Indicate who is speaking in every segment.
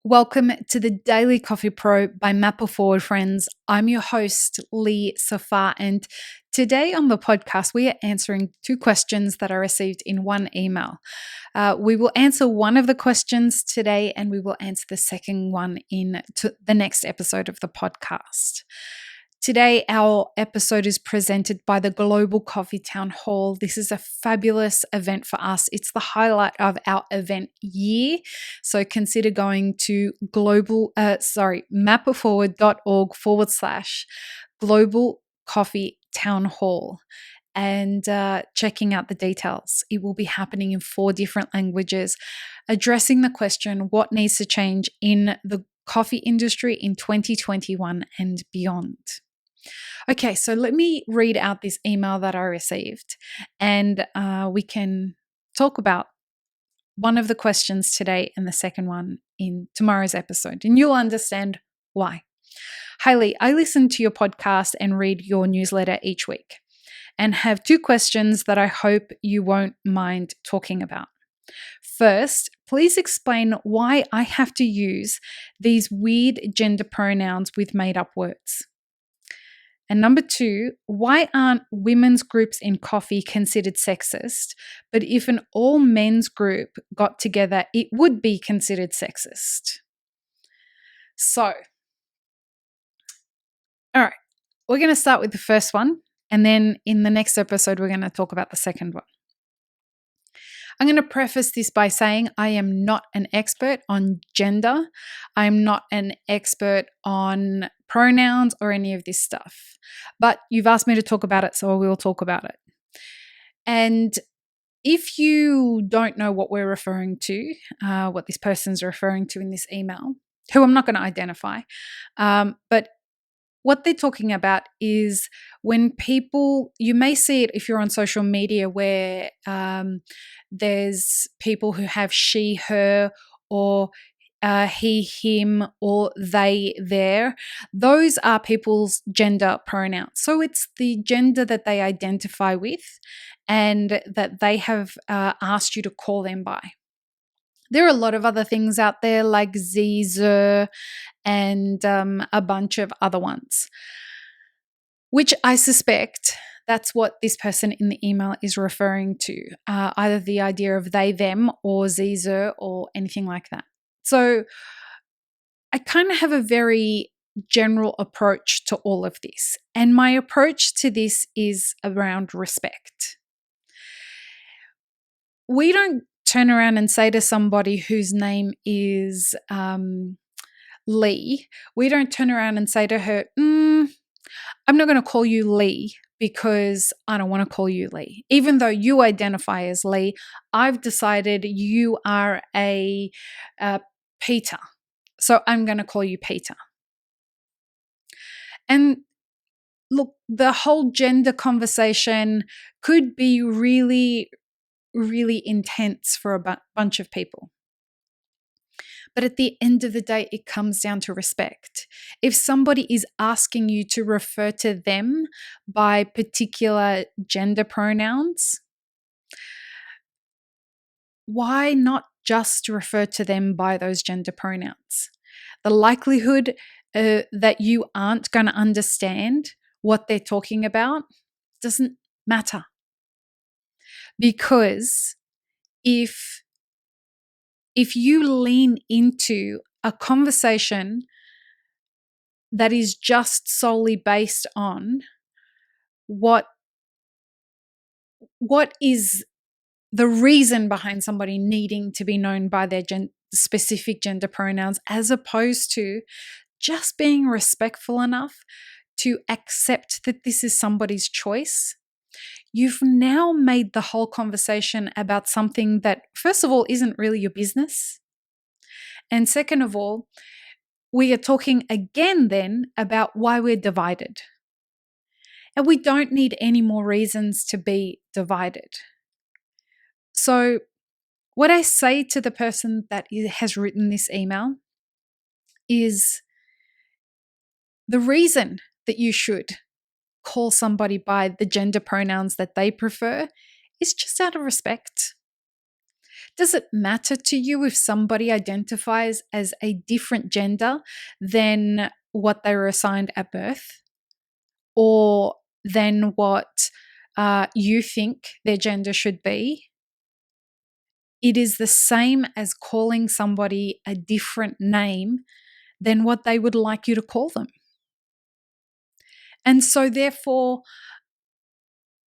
Speaker 1: Welcome to the Daily Coffee Pro by Mapper Forward, friends. I'm your host, Lee Safar, and today on the podcast, we are answering two questions that I received in one email. We will answer one of the questions today, and we will answer the second one in the next episode of the podcast. Today, our episode is presented by the Global Coffee Town Hall. This is a fabulous event for us. It's the highlight of our event year. So consider going to mapperforward.org/Global Coffee Town Hall and checking out the details. It will be happening in 4 different languages, addressing the question, what needs to change in the coffee industry in 2021 and beyond. Okay, so let me read out this email that I received, and we can talk about one of the questions today and the second one in tomorrow's episode, and you'll understand why. Hi Lee, I listen to your podcast and read your newsletter each week and have 2 questions that I hope you won't mind talking about. First, please explain why I have to use these weird gender pronouns with made-up words. And number 2, why aren't women's groups in coffee considered sexist, but if an all men's group got together, it would be considered sexist? So, all right, we're going to start with the first one, and then in the next episode, we're going to talk about the second one. I'm going to preface this by saying I am not an expert on gender. I'm not an expert on pronouns or any of this stuff. But you've asked me to talk about it, so I will talk about it. And if you don't know what we're referring to, what this person's referring to in this email, who I'm not going to identify, but what they're talking about is when people, you may see it if you're on social media where there's people who have she, her, or he, him, or they, their. Those are people's gender pronouns. So it's the gender that they identify with and that they have asked you to call them by. There are a lot of other things out there like sie, ze, and a bunch of other ones, which I suspect that's what this person in the email is referring to, either the idea of they, them, or sie, ze, or anything like that. So I kind of have a very general approach to all of this, and my approach to this is around respect. We don't turn around and say to somebody whose name is Lee, we don't turn around and say to her, I'm not going to call you Lee because I don't want to call you Lee. Even though you identify as Lee, I've decided you are a Peter. So I'm going to call you Peter. And look, the whole gender conversation could be really, really intense for a bunch of people. But at the end of the day, it comes down to respect. If somebody is asking you to refer to them by particular gender pronouns, why not just refer to them by those gender pronouns? The likelihood that you aren't going to understand what they're talking about doesn't matter. Because if you lean into a conversation that is just solely based on what is the reason behind somebody needing to be known by their specific gender pronouns, as opposed to just being respectful enough to accept that this is somebody's choice, you've now made the whole conversation about something that, first of all, isn't really your business. And second of all, we are talking again then about why we're divided. And we don't need any more reasons to be divided. So what I say to the person that has written this email is the reason that you should call somebody by the gender pronouns that they prefer is just out of respect. Does it matter to you if somebody identifies as a different gender than what they were assigned at birth, or than what you think their gender should be? It is the same as calling somebody a different name than what they would like you to call them. And so therefore,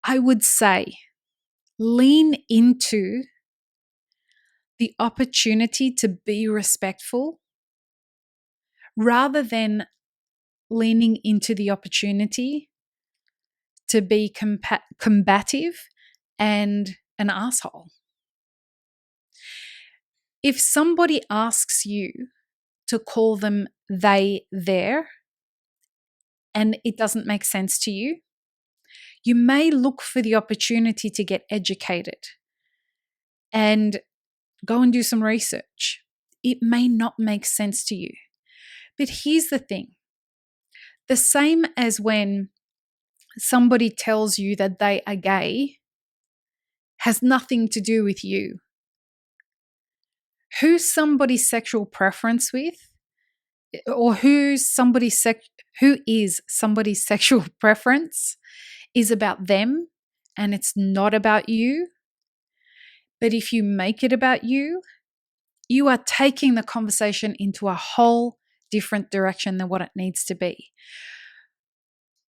Speaker 1: I would say lean into the opportunity to be respectful rather than leaning into the opportunity to be combative and an asshole. If somebody asks you to call them they, their, and it doesn't make sense to you, you may look for the opportunity to get educated and go and do some research. It may not make sense to you. But here's the thing. The same as when somebody tells you that they are gay has nothing to do with you. Who somebody's sexual preference with, or who is somebody's sexual preference, is about them, and it's not about you. But if you make it about you, you are taking the conversation into a whole different direction than what it needs to be.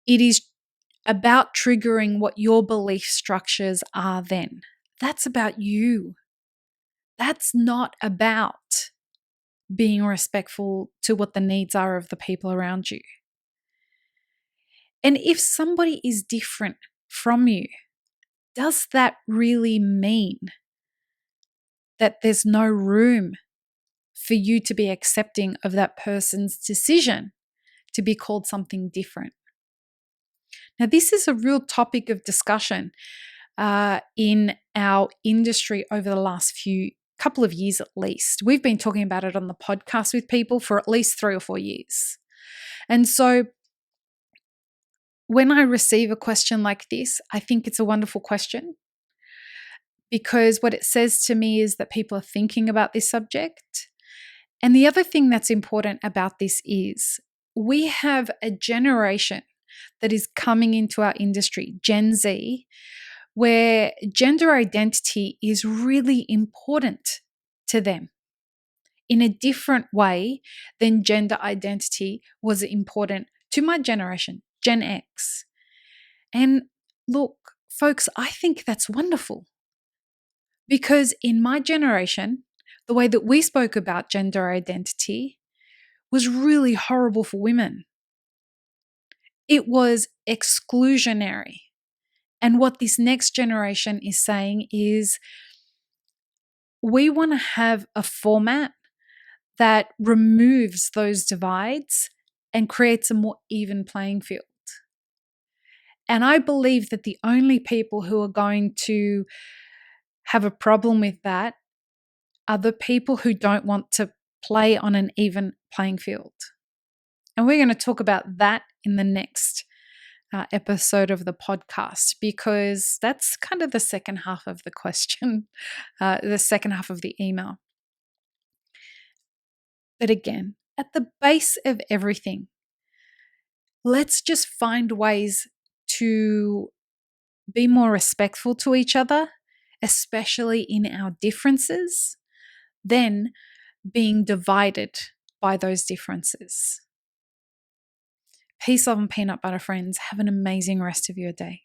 Speaker 1: It is about triggering what your belief structures are then. That's about you. That's not about being respectful to what the needs are of the people around you. And if somebody is different from you, does that really mean that there's no room for you to be accepting of that person's decision to be called something different? Now, this is a real topic of discussion in our industry over the last couple of years at least. We've been talking about it on the podcast with people for at least 3 or 4 years. And so when I receive a question like this, I think it's a wonderful question, because what it says to me is that people are thinking about this subject. And the other thing that's important about this is we have a generation that is coming into our industry, Gen Z, where gender identity is really important to them in a different way than gender identity was important to my generation, Gen X. And look, folks, I think that's wonderful, because in my generation, the way that we spoke about gender identity was really horrible for women. It was exclusionary. And what this next generation is saying is we want to have a format that removes those divides and creates a more even playing field. And I believe that the only people who are going to have a problem with that are the people who don't want to play on an even playing field. And we're going to talk about that in the next episode of the podcast, because that's kind of the second half of the question, the second half of the email. But again, at the base of everything, let's just find ways to be more respectful to each other, especially in our differences, than being divided by those differences. Peace, love, and peanut butter, friends. Have an amazing rest of your day.